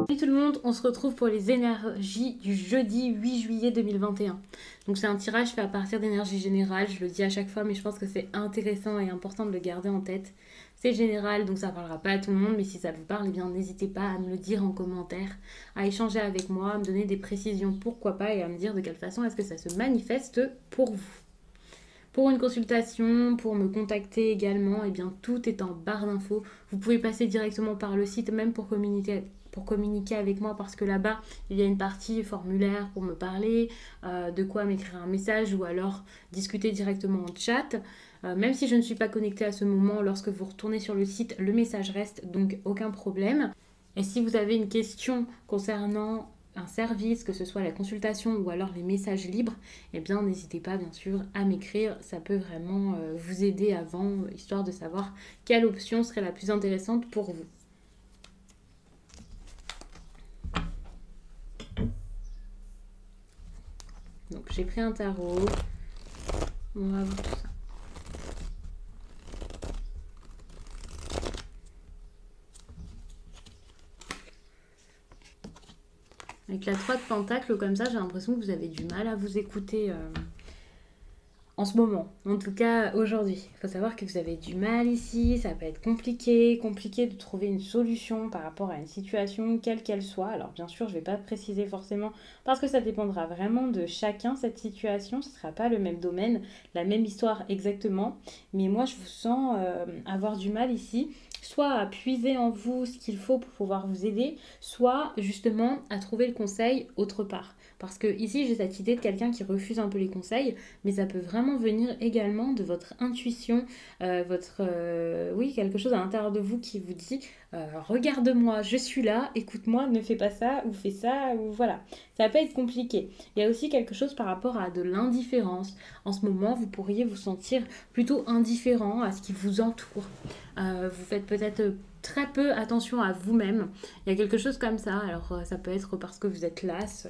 Salut tout le monde, on se retrouve pour les énergies du jeudi 8 juillet 2021. Donc c'est un tirage fait à partir d'énergie générale, je le dis à chaque fois mais je pense que c'est intéressant et important de le garder en tête. C'est général donc ça ne parlera pas à tout le monde mais si ça vous parle, eh bien n'hésitez pas à me le dire en commentaire, à échanger avec moi, à me donner des précisions pourquoi pas et à me dire de quelle façon est-ce que ça se manifeste pour vous. Pour une consultation, pour me contacter également, eh bien tout est en barre d'infos. Vous pouvez passer directement par le site même pour communiquer avec moi parce que là-bas, il y a une partie formulaire pour me parler, de quoi m'écrire un message ou alors discuter directement en chat. Même si je ne suis pas connectée à ce moment, lorsque vous retournez sur le site, le message reste, donc aucun problème. Et si vous avez une question concernant un service, que ce soit la consultation ou alors les messages libres, eh bien n'hésitez pas bien sûr à m'écrire, ça peut vraiment vous aider avant, histoire de savoir quelle option serait la plus intéressante pour vous. Donc j'ai pris un tarot, on va voir tout ça. Avec la 3 de Pentacles, comme ça, j'ai l'impression que vous avez du mal à vous écouter en ce moment. En tout cas, aujourd'hui. Il faut savoir que vous avez du mal ici, ça peut être compliqué de trouver une solution par rapport à une situation, quelle qu'elle soit. Alors bien sûr, je ne vais pas préciser forcément, parce que ça dépendra vraiment de chacun, cette situation. Ce ne sera pas le même domaine, la même histoire exactement. Mais moi, je vous sens avoir du mal ici, soit à puiser en vous ce qu'il faut pour pouvoir vous aider, soit justement à trouver le conseil autre part. Parce que ici, j'ai cette idée de quelqu'un qui refuse un peu les conseils, mais ça peut vraiment venir également de votre intuition, oui, quelque chose à l'intérieur de vous qui vous dit regarde-moi, je suis là, écoute-moi, ne fais pas ça, ou fais ça, ou voilà. Ça peut être compliqué. Il y a aussi quelque chose par rapport à de l'indifférence. En ce moment, vous pourriez vous sentir plutôt indifférent à ce qui vous entoure. Vous faites peut-être très peu attention à vous-même. Il y a quelque chose comme ça. Alors ça peut être parce que vous êtes lasse,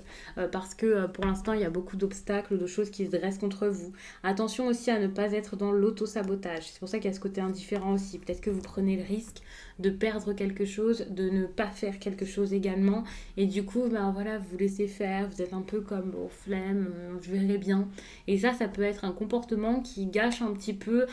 parce que pour l'instant il y a beaucoup d'obstacles, de choses qui se dressent contre vous. Attention aussi à ne pas être dans l'auto-sabotage. C'est pour ça qu'il y a ce côté indifférent aussi. Peut-être que vous prenez le risque de perdre quelque chose, de ne pas faire quelque chose également. Et du coup, ben voilà, vous laissez faire. Vous êtes un peu comme flemme, je verrai bien. Et ça peut être un comportement qui gâche un petit peu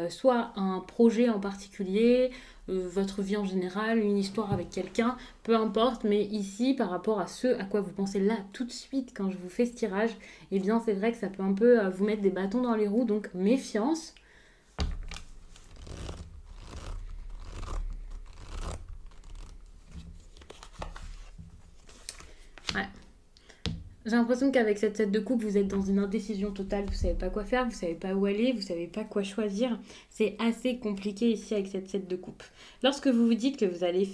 soit un projet en particulier, votre vie en général, une histoire avec quelqu'un, peu importe, mais ici, par rapport à ce à quoi vous pensez là tout de suite quand je vous fais ce tirage, eh bien c'est vrai que ça peut un peu vous mettre des bâtons dans les roues, donc méfiance. Ouais. J'ai l'impression qu'avec cette tête de coupe, vous êtes dans une indécision totale. Vous ne savez pas quoi faire, vous ne savez pas où aller, vous ne savez pas quoi choisir. C'est assez compliqué ici avec cette tête de coupe. Lorsque vous vous dites que vous allez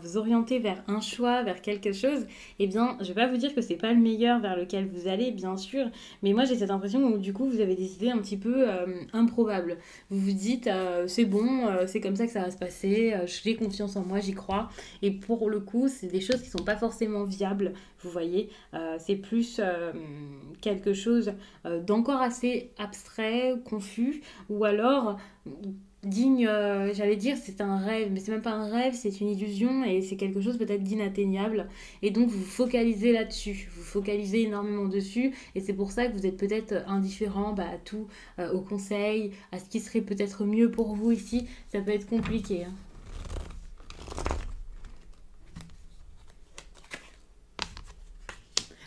vous orienter vers un choix, vers quelque chose, eh bien, je ne vais pas vous dire que c'est pas le meilleur vers lequel vous allez, bien sûr. Mais moi, j'ai cette impression où du coup, vous avez des idées un petit peu improbables. Vous vous dites, c'est bon, c'est comme ça que ça va se passer, j'ai confiance en moi, j'y crois. Et pour le coup, c'est des choses qui ne sont pas forcément viables, vous voyez. C'est plus quelque chose d'encore assez abstrait, confus, ou alors digne, j'allais dire c'est un rêve, mais c'est même pas un rêve, c'est une illusion et c'est quelque chose peut-être d'inatteignable. Et donc vous focalisez là-dessus, vous focalisez énormément dessus et c'est pour ça que vous êtes peut-être indifférent à tout, aux conseils, à ce qui serait peut-être mieux pour vous ici. Ça peut être compliqué, hein.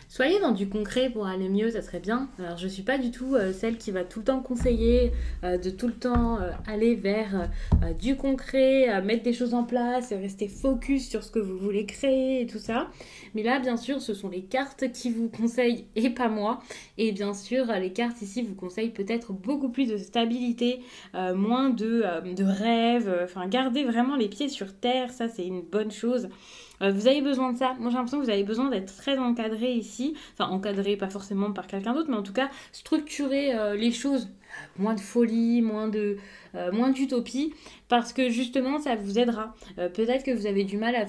Soyez dans du concret pour aller mieux, ça serait bien. Alors je ne suis pas du tout celle qui va tout le temps conseiller, de tout le temps aller vers du concret, mettre des choses en place, rester focus sur ce que vous voulez créer et tout ça. Mais là, bien sûr, ce sont les cartes qui vous conseillent et pas moi. Et bien sûr, les cartes ici vous conseillent peut-être beaucoup plus de stabilité, moins de rêves. Enfin, gardez vraiment les pieds sur terre, ça c'est une bonne chose. Vous avez besoin de ça. Moi, j'ai l'impression que vous avez besoin d'être très encadré ici. Enfin, encadré pas forcément par quelqu'un d'autre, mais en tout cas, structurer les choses moins de folie, moins d'utopie, parce que justement ça vous aidera. Peut-être que vous avez du mal à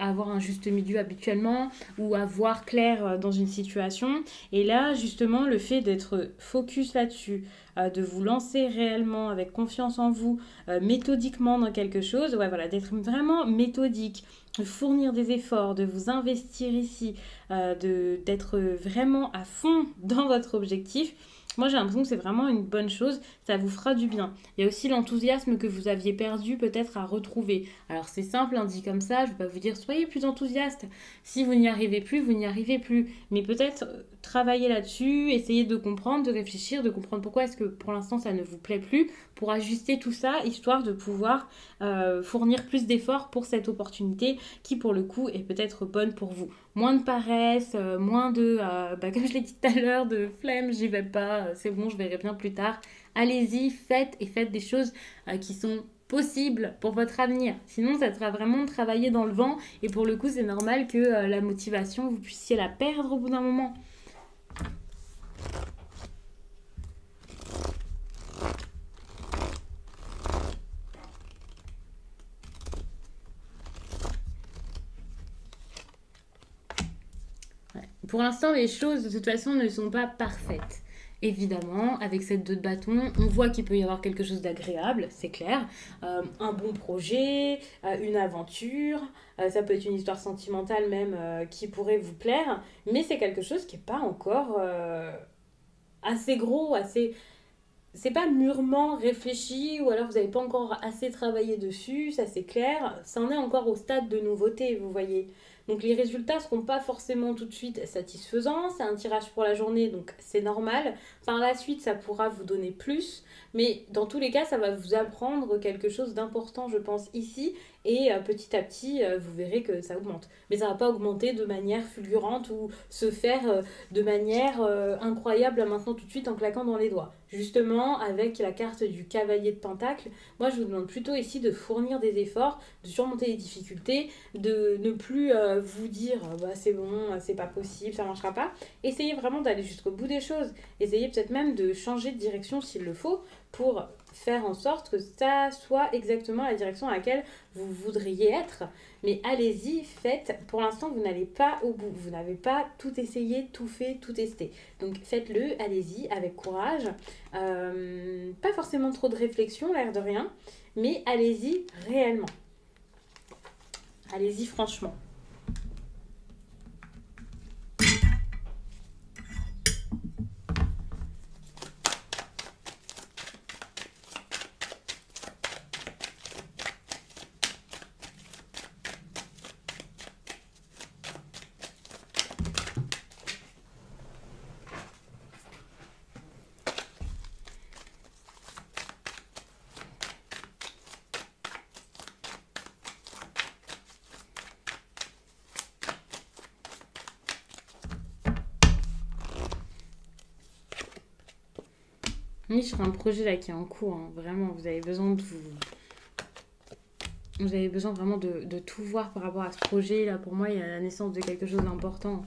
avoir un juste milieu habituellement ou à voir clair dans une situation. Et là, justement, le fait d'être focus là-dessus, de vous lancer réellement avec confiance en vous, méthodiquement dans quelque chose, ouais, voilà, d'être vraiment méthodique, de fournir des efforts, de vous investir ici, d'être vraiment à fond dans votre objectif. Moi, j'ai l'impression que c'est vraiment une bonne chose, ça vous fera du bien. Il y a aussi l'enthousiasme que vous aviez perdu peut-être à retrouver. Alors c'est simple, hein, dit comme ça, je ne vais pas vous dire soyez plus enthousiaste. Si vous n'y arrivez plus, vous n'y arrivez plus. Mais peut-être travailler là-dessus, essayer de comprendre, de réfléchir, de comprendre pourquoi est-ce que pour l'instant ça ne vous plaît plus, pour ajuster tout ça, histoire de pouvoir fournir plus d'efforts pour cette opportunité qui pour le coup est peut-être bonne pour vous. Moins de paresse, moins de, comme je l'ai dit tout à l'heure, de flemme, j'y vais pas, c'est bon, je verrai bien plus tard. Allez-y, faites des choses qui sont possibles pour votre avenir. Sinon, ça sera vraiment travailler dans le vent et pour le coup, c'est normal que la motivation, vous puissiez la perdre au bout d'un moment. Ouais. Pour l'instant, les choses de toute façon ne sont pas parfaites. Évidemment, avec cette 2 de bâton, on voit qu'il peut y avoir quelque chose d'agréable, c'est clair. Un bon projet, une aventure, ça peut être une histoire sentimentale même qui pourrait vous plaire, mais c'est quelque chose qui n'est pas encore assez gros, assez... C'est pas mûrement réfléchi ou alors vous n'avez pas encore assez travaillé dessus, ça c'est clair. Ça en est encore au stade de nouveauté, vous voyez. Donc les résultats ne seront pas forcément tout de suite satisfaisants. C'est un tirage pour la journée, donc c'est normal. Par la suite, ça pourra vous donner plus. Mais dans tous les cas, ça va vous apprendre quelque chose d'important, je pense, ici. Et petit à petit, vous verrez que ça augmente. Mais ça ne va pas augmenter de manière fulgurante ou se faire de manière incroyable maintenant tout de suite en claquant dans les doigts. Justement, avec la carte du cavalier de Pentacle, moi je vous demande plutôt ici de fournir des efforts, de surmonter les difficultés, de ne plus vous dire bah, c'est bon, c'est pas possible, ça marchera pas. Essayez vraiment d'aller jusqu'au bout des choses. Essayez peut-être même de changer de direction s'il le faut pour faire en sorte que ça soit exactement la direction à laquelle vous voudriez être. Mais allez-y, faites. Pour l'instant, vous n'allez pas au bout. Vous n'avez pas tout essayé, tout fait, tout testé. Donc faites-le, allez-y, avec courage. Pas forcément trop de réflexion, l'air de rien, mais allez-y réellement. Allez-y franchement. Oui, sur un projet là qui est en cours, hein, vraiment, vous avez besoin de vous... Vous avez besoin vraiment de tout voir par rapport à ce projet. Là, pour moi, il y a la naissance de quelque chose d'important.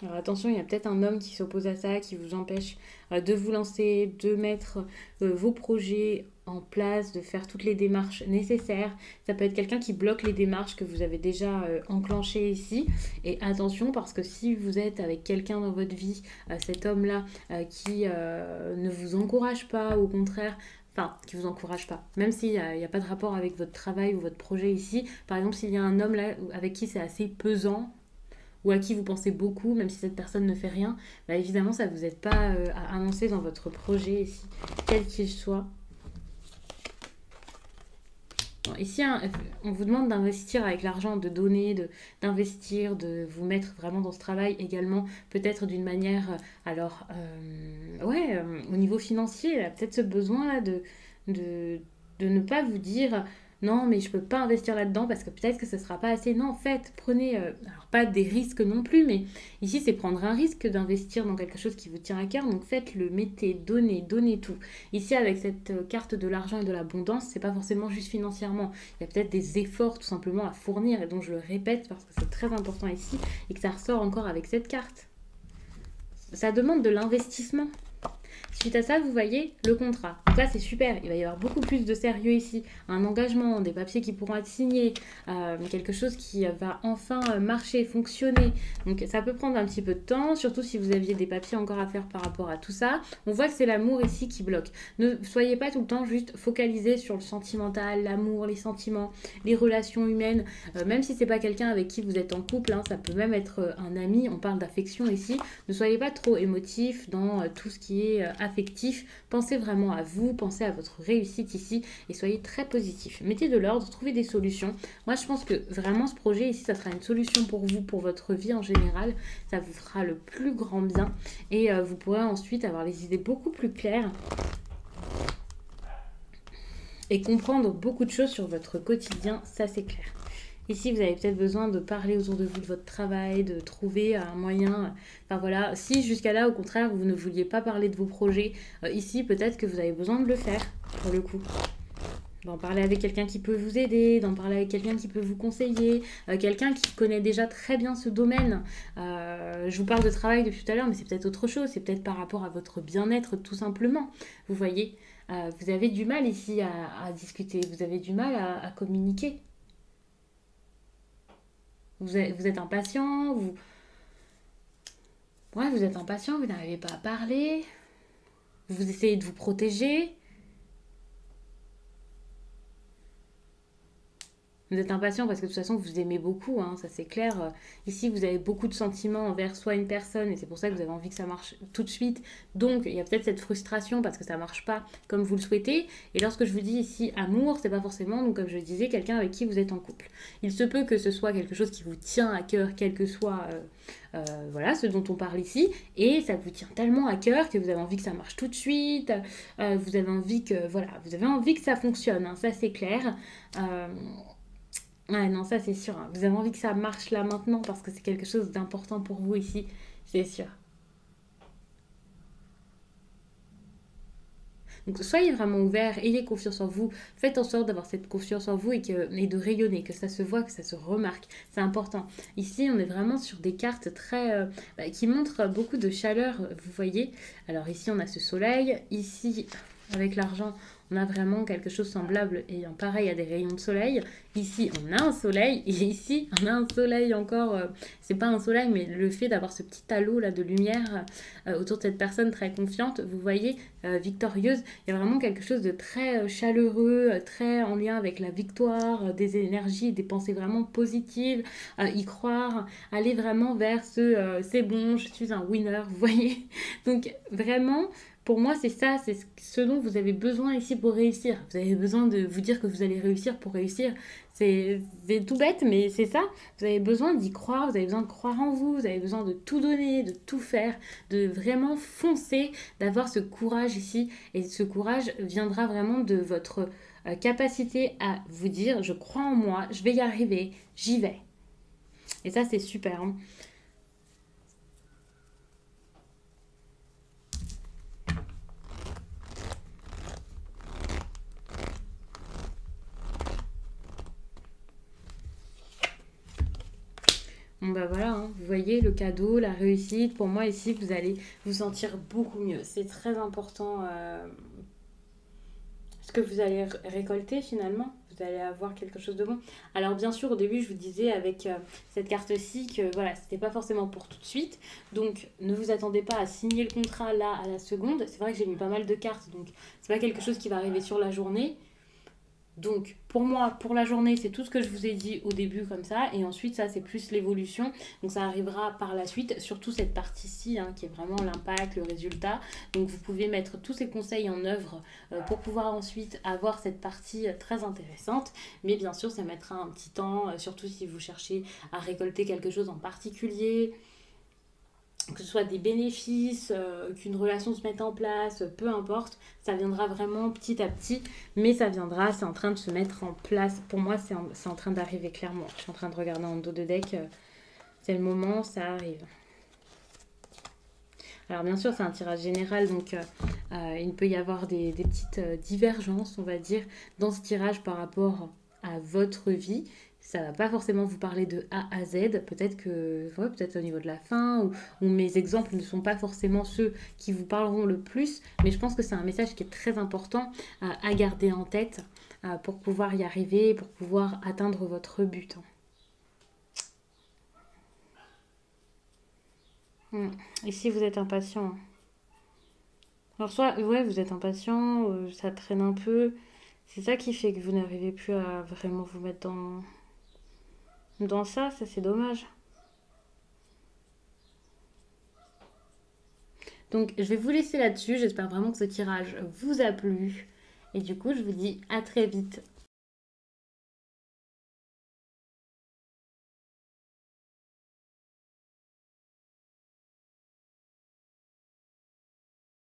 Alors attention, il y a peut-être un homme qui s'oppose à ça, qui vous empêche de vous lancer, de mettre vos projets en place, de faire toutes les démarches nécessaires. Ça peut être quelqu'un qui bloque les démarches que vous avez déjà enclenchées ici. Et attention, parce que si vous êtes avec quelqu'un dans votre vie, cet homme-là qui ne vous encourage pas, au contraire, enfin, qui vous encourage pas. Même s'il n'y a pas de rapport avec votre travail ou votre projet ici. Par exemple, s'il y a un homme là avec qui c'est assez pesant, ou à qui vous pensez beaucoup, même si cette personne ne fait rien, bah évidemment, ça ne vous aide pas à avancer dans votre projet ici, quel qu'il soit. Bon, ici, hein, on vous demande d'investir avec l'argent, de donner, d'investir, de vous mettre vraiment dans ce travail également, peut-être d'une manière, au niveau financier, il y a peut-être ce besoin-là de ne pas vous dire non, mais je peux pas investir là-dedans parce que peut-être que ce sera pas assez. Non, en fait, prenez, alors pas des risques non plus, mais ici c'est prendre un risque d'investir dans quelque chose qui vous tient à cœur, donc faites-le, mettez, donnez tout. Ici, avec cette carte de l'argent et de l'abondance, c'est pas forcément juste financièrement. Il y a peut-être des efforts tout simplement à fournir, et donc je le répète parce que c'est très important ici et que ça ressort encore avec cette carte. Ça demande de l'investissement. Suite à ça, vous voyez le contrat. Donc là, c'est super. Il va y avoir beaucoup plus de sérieux ici. Un engagement, des papiers qui pourront être signés, quelque chose qui va enfin marcher, fonctionner. Donc ça peut prendre un petit peu de temps, surtout si vous aviez des papiers encore à faire par rapport à tout ça. On voit que c'est l'amour ici qui bloque. Ne soyez pas tout le temps juste focalisé sur le sentimental, l'amour, les sentiments, les relations humaines. Même si c'est pas quelqu'un avec qui vous êtes en couple, hein, ça peut même être un ami. On parle d'affection ici. Ne soyez pas trop émotif dans tout ce qui est affectif. Pensez vraiment à vous, pensez à votre réussite ici et soyez très positif. Mettez de l'ordre, trouvez des solutions. Moi, je pense que vraiment ce projet ici, ça sera une solution pour vous, pour votre vie en général. Ça vous fera le plus grand bien et vous pourrez ensuite avoir les idées beaucoup plus claires et comprendre beaucoup de choses sur votre quotidien, ça c'est clair. Ici, vous avez peut-être besoin de parler autour de vous de votre travail, de trouver un moyen. Enfin voilà, si jusqu'à là, au contraire, vous ne vouliez pas parler de vos projets, ici, peut-être que vous avez besoin de le faire, pour le coup. D'en parler avec quelqu'un qui peut vous aider, d'en parler avec quelqu'un qui peut vous conseiller, quelqu'un qui connaît déjà très bien ce domaine. Je vous parle de travail depuis tout à l'heure, mais c'est peut-être autre chose, c'est peut-être par rapport à votre bien-être tout simplement. Vous voyez, vous avez du mal ici à discuter, vous avez du mal à communiquer. Vous êtes impatient, vous êtes impatient, vous n'arrivez pas à parler, vous essayez de vous protéger. Vous êtes impatient parce que de toute façon, vous aimez beaucoup, hein, ça c'est clair. Ici, vous avez beaucoup de sentiments envers soit une personne et c'est pour ça que vous avez envie que ça marche tout de suite. Donc, il y a peut-être cette frustration parce que ça ne marche pas comme vous le souhaitez. Et lorsque je vous dis ici amour, c'est pas forcément, donc comme je disais, quelqu'un avec qui vous êtes en couple. Il se peut que ce soit quelque chose qui vous tient à cœur, quel que soit voilà, ce dont on parle ici. Et ça vous tient tellement à cœur que vous avez envie que ça marche tout de suite. Vous avez envie que, voilà, vous avez envie que ça fonctionne, hein, ça c'est clair. Ouais, non, ça c'est sûr, hein. Vous avez envie que ça marche là maintenant parce que c'est quelque chose d'important pour vous ici, c'est sûr. Donc soyez vraiment ouvert, ayez confiance en vous, faites en sorte d'avoir cette confiance en vous et de rayonner, que ça se voit, que ça se remarque, c'est important. Ici, on est vraiment sur des cartes très qui montrent beaucoup de chaleur, vous voyez. Alors ici, on a ce soleil, ici, avec l'argent, on a vraiment quelque chose semblable et pareil à des rayons de soleil. Ici, on a un soleil et ici, on a un soleil encore. C'est pas un soleil, mais le fait d'avoir ce petit halo là de lumière autour de cette personne très confiante, vous voyez, victorieuse. Il y a vraiment quelque chose de très chaleureux, très en lien avec la victoire, des énergies, des pensées vraiment positives, y croire, aller vraiment vers c'est bon, je suis un winner, vous voyez. Donc vraiment. Pour moi, c'est ça, c'est ce dont vous avez besoin ici pour réussir. Vous avez besoin de vous dire que vous allez réussir pour réussir. C'est tout bête, mais c'est ça. Vous avez besoin d'y croire, vous avez besoin de croire en vous, vous avez besoin de tout donner, de tout faire, de vraiment foncer, d'avoir ce courage ici. Et ce courage viendra vraiment de votre capacité à vous dire, je crois en moi, je vais y arriver, j'y vais. Et ça, c'est super, hein. Bon bah voilà, hein, vous voyez le cadeau, la réussite. Pour moi ici, vous allez vous sentir beaucoup mieux. C'est très important ce que vous allez récolter finalement. Vous allez avoir quelque chose de bon. Alors bien sûr, au début, je vous disais avec cette carte-ci que voilà, c'était pas forcément pour tout de suite. Donc ne vous attendez pas à signer le contrat là à la seconde. C'est vrai que j'ai mis pas mal de cartes, donc c'est pas quelque chose qui va arriver sur la journée. Donc, pour moi, pour la journée, c'est tout ce que je vous ai dit au début comme ça. Et ensuite, ça, c'est plus l'évolution. Donc, ça arrivera par la suite, surtout cette partie-ci, hein, qui est vraiment l'impact, le résultat. Donc, vous pouvez mettre tous ces conseils en œuvre pour pouvoir ensuite avoir cette partie très intéressante. Mais bien sûr, ça mettra un petit temps, surtout si vous cherchez à récolter quelque chose en particulier, que ce soit des bénéfices, qu'une relation se mette en place, peu importe, ça viendra vraiment petit à petit, mais ça viendra, c'est en train de se mettre en place. Pour moi, c'est en train d'arriver clairement. Je suis en train de regarder en dos de deck, c'est le moment, ça arrive. Alors bien sûr, c'est un tirage général, donc il peut y avoir des petites divergences, on va dire, dans ce tirage par rapport à votre vie. Ça va pas forcément vous parler de A à Z. Peut-être que, ouais, peut-être au niveau de la fin, ou mes exemples ne sont pas forcément ceux qui vous parleront le plus. Mais je pense que c'est un message qui est très important à garder en tête pour pouvoir y arriver, pour pouvoir atteindre votre but. Ici, vous êtes impatient. Alors, soit, ouais, vous êtes impatient, ça traîne un peu. C'est ça qui fait que vous n'arrivez plus à vraiment vous mettre dans ça, c'est dommage. Donc, je vais vous laisser là-dessus. J'espère vraiment que ce tirage vous a plu. Et du coup, je vous dis à très vite.